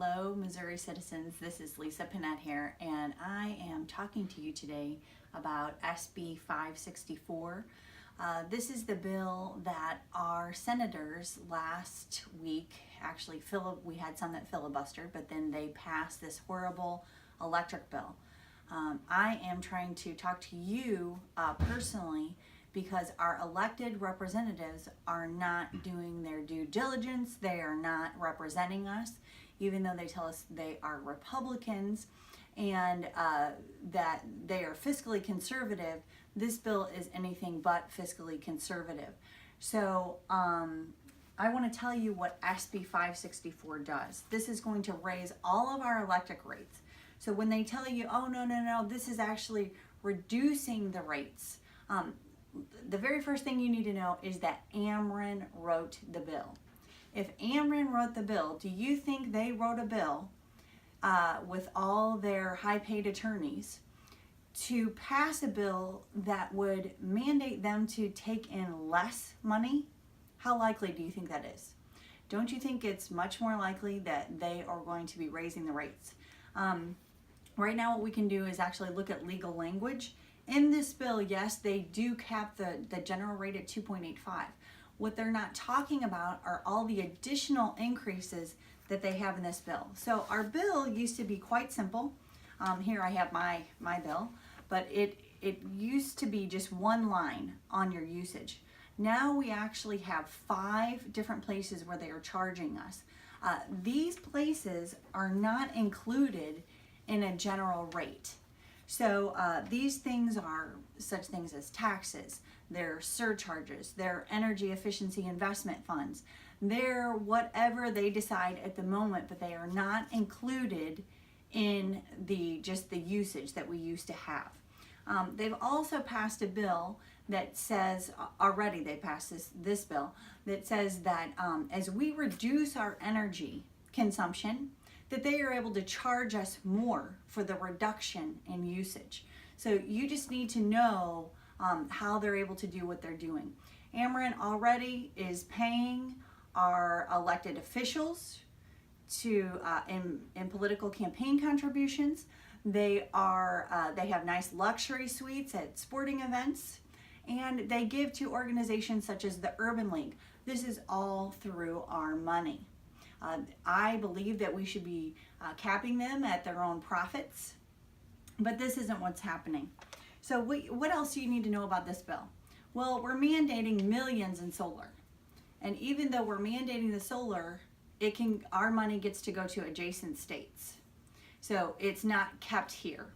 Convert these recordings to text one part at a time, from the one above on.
Hello, Missouri citizens. This is Lisa Panett here, and I am talking to you today about SB 564. This is the bill that our senators last week, actually we had some that filibustered, but then they passed this horrible electric bill. I am trying to talk to you personally because our elected representatives are not doing their due diligence. They are not representing us, even though they tell us they are Republicans and that they are fiscally conservative. This bill is anything but fiscally conservative. So I want to tell you what SB 564 does. This is going to raise all of our electric rates. So when they tell you, oh, no, this is actually reducing the rates, the very first thing you need to know is that Ameren wrote the bill. If Ameren wrote the bill, do you think they wrote a bill with all their high-paid attorneys to pass a bill that would mandate them to take in less money? How likely do you think that is? Don't you think it's much more likely that they are going to be raising the rates? Right now what we can do is actually look at legal language. In this bill, yes, they do cap the general rate at 2.85. What they're not talking about are all the additional increases that they have in this bill. So our bill used to be quite simple. Here I have my bill, but it used to be just one line on your usage. Now we actually have 5 different places where they are charging us. These places are not included in a general rate. So these things are such things as taxes, they're surcharges, they're energy efficiency investment funds, they're whatever they decide at the moment, but they are not included in just the usage that we used to have. They've also passed a bill that says, already they passed this bill, that says that as we reduce our energy consumption, that they are able to charge us more for the reduction in usage. So you just need to know how they're able to do what they're doing. Ameren already is paying our elected officials to in political campaign contributions. They have nice luxury suites at sporting events, and they give to organizations such as the Urban League. This is all through our money. I believe that we should be capping them at their own profits, but this isn't what's happening. So what else do you need to know about this bill? Well, we're mandating millions in solar. And even though we're mandating the solar, our money gets to go to adjacent states. So it's not kept here.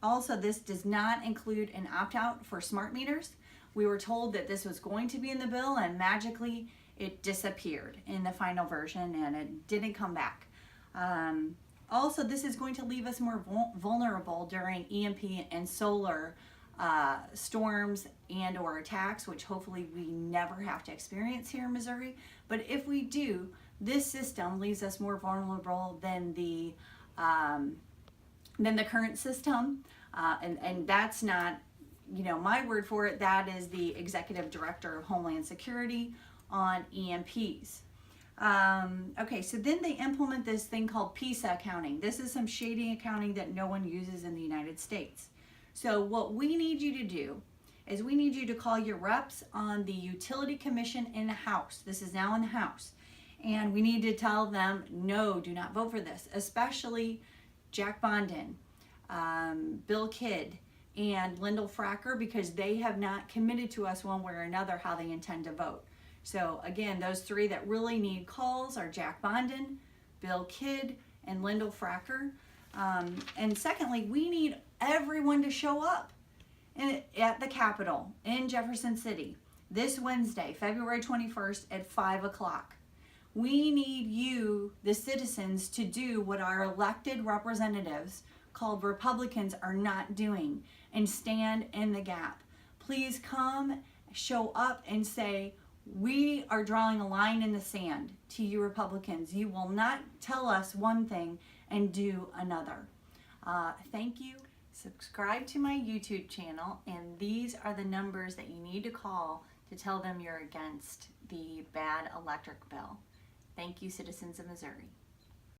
Also, this does not include an opt-out for smart meters. We were told that this was going to be in the bill, and magically it disappeared in the final version and it didn't come back. Also, this is going to leave us more vulnerable during EMP and solar storms and or attacks, which hopefully we never have to experience here in Missouri. But if we do, this system leaves us more vulnerable than the current system. And that's not, my word for it. That is the Executive Director of Homeland Security on EMPs. Okay, so then they implement this thing called PISA accounting. This is some shady accounting that no one uses in the United States. So what we need you to do is we need you to call your reps on the Utility Commission in the House. This is now in the House. And we need to tell them, no, do not vote for this, especially Jack Bondon, Bill Kidd, and Lyndall Fraker, because they have not committed to us one way or another how they intend to vote. So again, those 3 that really need calls are Jack Bondon, Bill Kidd, and Lyndall Fraker. And secondly, we need everyone to show up at the Capitol in Jefferson City this Wednesday, February 21st at 5 o'clock. We need you, the citizens, to do what our elected representatives called Republicans are not doing, and stand in the gap. Please come, show up, and say, we are drawing a line in the sand to you Republicans. You will not tell us one thing and do another. Thank you. Subscribe to my YouTube channel, and these are the numbers that you need to call to tell them you're against the bad electric bill. Thank you, citizens of Missouri.